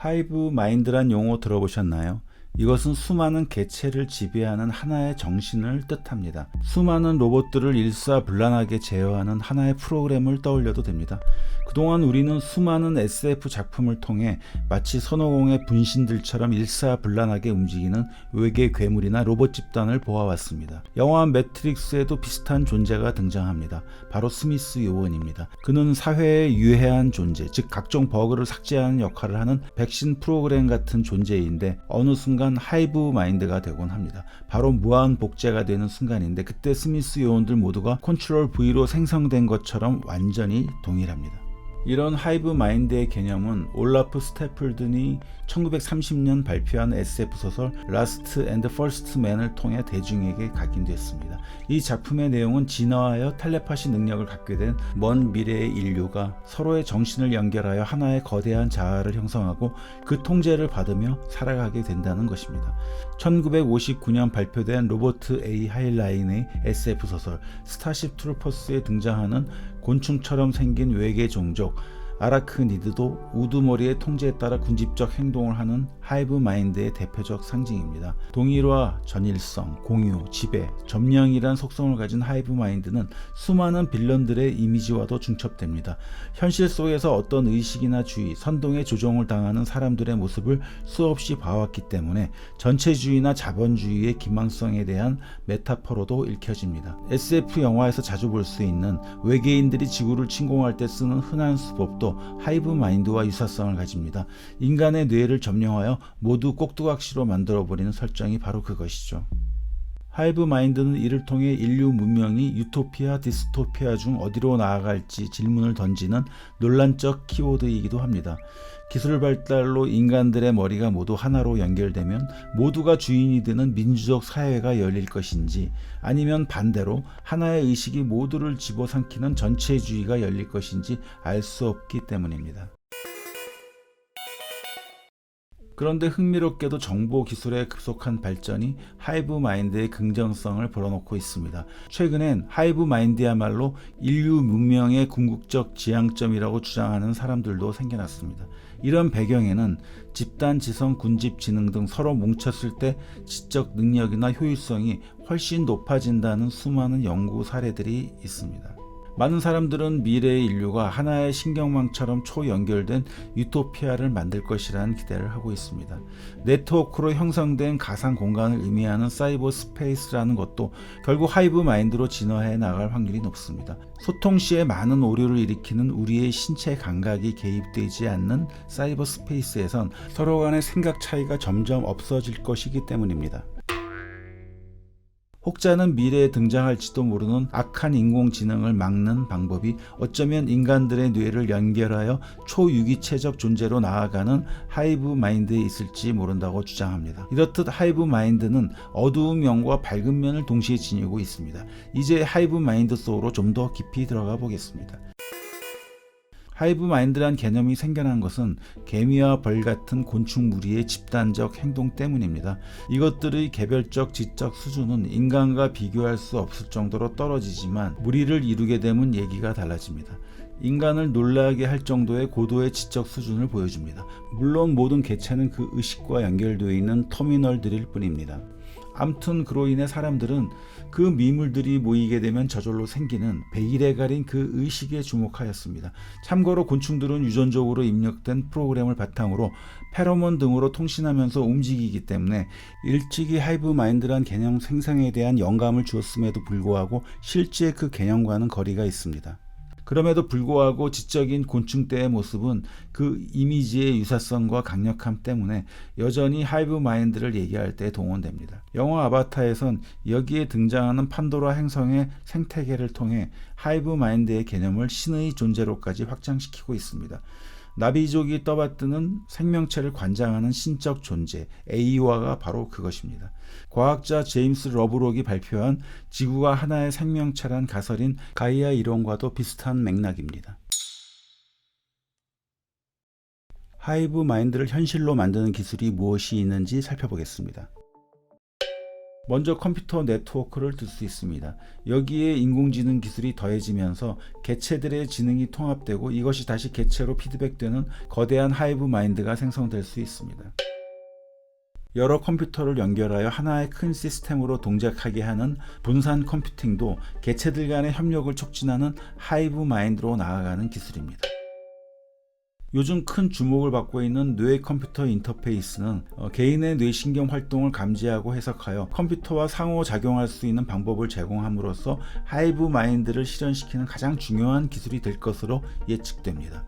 하이브 마인드란 용어 들어보셨나요? 이것은 수많은 개체를 지배하는 하나의 정신을 뜻합니다. 수많은 로봇들을 일사불란하게 제어하는 하나의 프로그램을 떠올려도 됩니다. 그동안 우리는 수많은 SF 작품을 통해 마치 손오공의 분신들처럼 일사불란하게 움직이는 외계 괴물이나 로봇 집단을 보아왔습니다. 영화 매트릭스에도 비슷한 존재가 등장합니다. 바로 스미스 요원입니다. 그는 사회에 유해한 존재, 즉 각종 버그를 삭제하는 역할을 하는 백신 프로그램 같은 존재인데 어느 순간 하이브 마인드가 되곤 합니다. 바로 무한 복제가 되는 순간인데 그때 스미스 요원들 모두가 컨트롤 V로 생성된 것처럼 완전히 동일합니다. 이런 하이브 마인드의 개념은 올라프 스태플든이 1930년 발표한 SF 소설 라스트 앤드 퍼스트 맨을 통해 대중에게 각인됐습니다. 이 작품의 내용은 진화하여 텔레파시 능력을 갖게 된 먼 미래의 인류가 서로의 정신을 연결하여 하나의 거대한 자아를 형성하고 그 통제를 받으며 살아가게 된다는 것입니다. 1959년 발표된 로버트 A. 하일라인의 SF 소설 스타쉽 트루퍼스에 등장하는 곤충처럼 생긴 외계 종족 아라크니드도 우두머리의 통제에 따라 군집적 행동을 하는 하이브 마인드의 대표적 상징입니다. 동일화, 전일성, 공유, 지배, 점령이란 속성을 가진 하이브 마인드는 수많은 빌런들의 이미지와도 중첩됩니다. 현실 속에서 어떤 의식이나 주의, 선동에 조종을 당하는 사람들의 모습을 수없이 봐왔기 때문에 전체주의나 자본주의의 기망성에 대한 메타포로도 읽혀집니다. SF 영화에서 자주 볼 수 있는 외계인들이 지구를 침공할 때 쓰는 흔한 수법도 하이브 마인드와 유사성을 가집니다. 인간의 뇌를 점령하여 모두 꼭두각시로 만들어버리는 설정이 바로 그것이죠. 하이브 마인드는 이를 통해 인류 문명이 유토피아, 디스토피아 중 어디로 나아갈지 질문을 던지는 논란적 키워드이기도 합니다. 기술 발달로 인간들의 머리가 모두 하나로 연결되면 모두가 주인이 되는 민주적 사회가 열릴 것인지 아니면 반대로 하나의 의식이 모두를 집어삼키는 전체주의가 열릴 것인지 알 수 없기 때문입니다. 그런데 흥미롭게도 정보 기술의 급속한 발전이 하이브 마인드의 긍정성을 불어넣고 있습니다. 최근엔 하이브 마인드야말로 인류 문명의 궁극적 지향점이라고 주장하는 사람들도 생겨났습니다. 이런 배경에는 집단 지성, 군집 지능 등 서로 뭉쳤을 때 지적 능력이나 효율성이 훨씬 높아진다는 수많은 연구 사례들이 있습니다. 많은 사람들은 미래의 인류가 하나의 신경망처럼 초연결된 유토피아를 만들 것이라는 기대를 하고 있습니다. 네트워크로 형성된 가상 공간을 의미하는 사이버 스페이스라는 것도 결국 하이브 마인드로 진화해 나갈 확률이 높습니다. 소통 시에 많은 오류를 일으키는 우리의 신체 감각이 개입되지 않는 사이버 스페이스에선 서로 간의 생각 차이가 점점 없어질 것이기 때문입니다. 혹자는 미래에 등장할지도 모르는 악한 인공지능을 막는 방법이 어쩌면 인간들의 뇌를 연결하여 초유기체적 존재로 나아가는 하이브 마인드에 있을지 모른다고 주장합니다. 이렇듯 하이브 마인드는 어두운 면과 밝은 면을 동시에 지니고 있습니다. 이제 하이브 마인드 속으로 좀 더 깊이 들어가 보겠습니다. 하이브 마인드란 개념이 생겨난 것은 개미와 벌 같은 곤충 무리의 집단적 행동 때문입니다. 이것들의 개별적 지적 수준은 인간과 비교할 수 없을 정도로 떨어지지만 무리를 이루게 되면 얘기가 달라집니다. 인간을 놀라게 할 정도의 고도의 지적 수준을 보여줍니다. 물론 모든 개체는 그 의식과 연결되어 있는 터미널들일 뿐입니다. 암튼 그로 인해 사람들은 그 미물들이 모이게 되면 저절로 생기는 베일에 가린 그 의식에 주목하였습니다. 참고로 곤충들은 유전적으로 입력된 프로그램을 바탕으로 페로몬 등으로 통신하면서 움직이기 때문에 일찍이 하이브 마인드란 개념 생성에 대한 영감을 주었음에도 불구하고 실제 그 개념과는 거리가 있습니다. 그럼에도 불구하고 지적인 곤충떼의 모습은 그 이미지의 유사성과 강력함 때문에 여전히 하이브 마인드를 얘기할 때 동원됩니다. 영화 아바타에선 여기에 등장하는 판도라 행성의 생태계를 통해 하이브 마인드의 개념을 신의 존재로까지 확장시키고 있습니다. 나비족이 떠받드는 생명체를 관장하는 신적 존재 에이와가 바로 그것입니다. 과학자 제임스 러브록이 발표한 지구가 하나의 생명체란 가설인 가이아 이론과도 비슷한 맥락입니다. 하이브 마인드를 현실로 만드는 기술이 무엇이 있는지 살펴보겠습니다. 먼저 컴퓨터 네트워크를 들 수 있습니다. 여기에 인공지능 기술이 더해지면서 개체들의 지능이 통합되고 이것이 다시 개체로 피드백되는 거대한 하이브 마인드가 생성될 수 있습니다. 여러 컴퓨터를 연결하여 하나의 큰 시스템으로 동작하게 하는 분산 컴퓨팅도 개체들 간의 협력을 촉진하는 하이브 마인드로 나아가는 기술입니다. 요즘 큰 주목을 받고 있는 뇌 컴퓨터 인터페이스는 개인의 뇌신경 활동을 감지하고 해석하여 컴퓨터와 상호작용할 수 있는 방법을 제공함으로써 하이브 마인드를 실현시키는 가장 중요한 기술이 될 것으로 예측됩니다.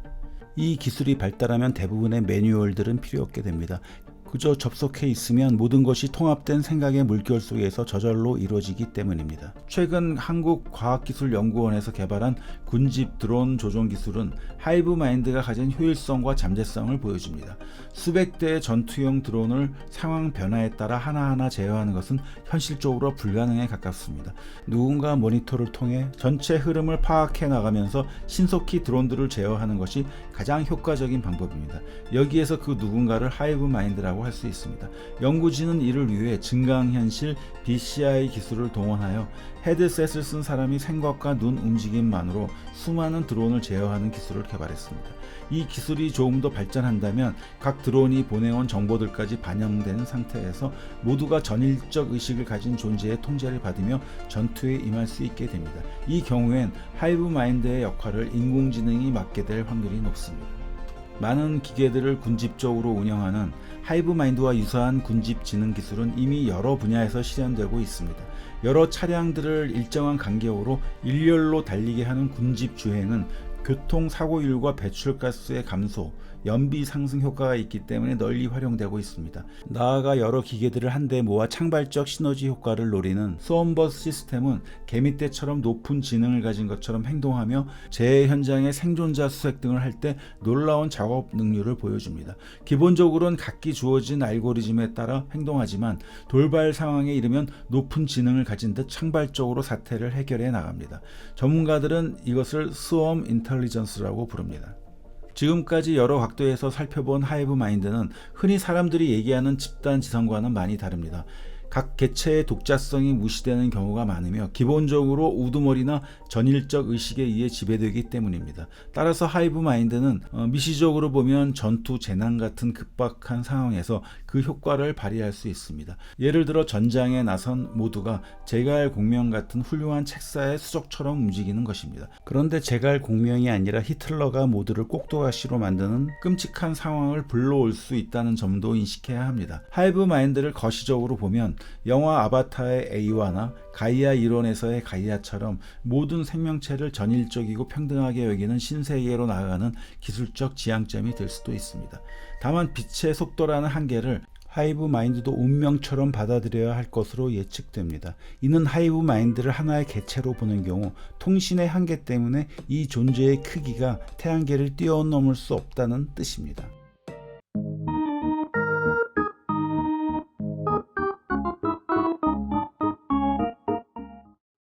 이 기술이 발달하면 대부분의 매뉴얼들은 필요 없게 됩니다. 그저 접속해 있으면 모든 것이 통합된 생각의 물결 속에서 저절로 이루어지기 때문입니다. 최근 한국과학기술연구원에서 개발한 군집 드론 조종 기술은 하이브 마인드가 가진 효율성과 잠재성을 보여줍니다. 수백 대의 전투용 드론을 상황 변화에 따라 하나하나 제어하는 것은 현실적으로 불가능에 가깝습니다. 누군가 모니터를 통해 전체 흐름을 파악해 나가면서 신속히 드론들을 제어하는 것이 가장 효과적인 방법입니다. 여기에서 그 누군가를 하이브 마인드라고 할 수 있습니다. 연구진은 이를 위해 증강현실 BCI 기술을 동원하여 헤드셋을 쓴 사람이 생각과 눈 움직임만으로 수많은 드론을 제어하는 기술을 개발했습니다. 이 기술이 조금 더 발전한다면 각 드론이 보내온 정보들까지 반영된 상태에서 모두가 전일적 의식을 가진 존재의 통제를 받으며 전투에 임할 수 있게 됩니다. 이 경우엔 하이브 마인드의 역할을 인공지능이 맡게 될 확률이 높습니다. 많은 기계들을 군집적으로 운영하는 하이브 마인드와 유사한 군집 지능 기술은 이미 여러 분야에서 실현되고 있습니다. 여러 차량들을 일정한 간격으로 일렬로 달리게 하는 군집 주행은 교통사고율과 배출가스의 감소, 연비 상승 효과가 있기 때문에 널리 활용되고 있습니다. 나아가 여러 기계들을 한데 모아 창발적 시너지 효과를 노리는 스원버스 시스템은 개미떼처럼 높은 지능을 가진 것처럼 행동하며 재해 현장의 생존자 수색 등을 할 때 놀라운 작업 능률을 보여줍니다. 기본적으로는 각기 주어진 알고리즘에 따라 행동하지만 돌발 상황에 이르면 높은 지능을 가진 듯 창발적으로 사태를 해결해 나갑니다. 전문가들은 이것을 스웜 인텔리전스라고 부릅니다. 지금까지 여러 각도에서 살펴본 하이브 마인드는 흔히 사람들이 얘기하는 집단 지성과는 많이 다릅니다. 각 개체의 독자성이 무시되는 경우가 많으며 기본적으로 우두머리나 전일적 의식에 의해 지배되기 때문입니다. 따라서 하이브 마인드는 미시적으로 보면 전투, 재난 같은 급박한 상황에서 그 효과를 발휘할 수 있습니다. 예를 들어 전장에 나선 모두가 제갈 공명 같은 훌륭한 책사의 수족처럼 움직이는 것입니다. 그런데 제갈 공명이 아니라 히틀러가 모두를 꼭두가시로 만드는 끔찍한 상황을 불러올 수 있다는 점도 인식해야 합니다. 하이브 마인드를 거시적으로 보면 영화 아바타의 에이와나 가이아 이론에서의 가이아처럼 모든 생명체를 전일적이고 평등하게 여기는 신세계로 나아가는 기술적 지향점이 될 수도 있습니다. 다만 빛의 속도라는 한계를 하이브 마인드도 운명처럼 받아들여야 할 것으로 예측됩니다. 이는 하이브 마인드를 하나의 개체로 보는 경우 통신의 한계 때문에 이 존재의 크기가 태양계를 뛰어넘을 수 없다는 뜻입니다.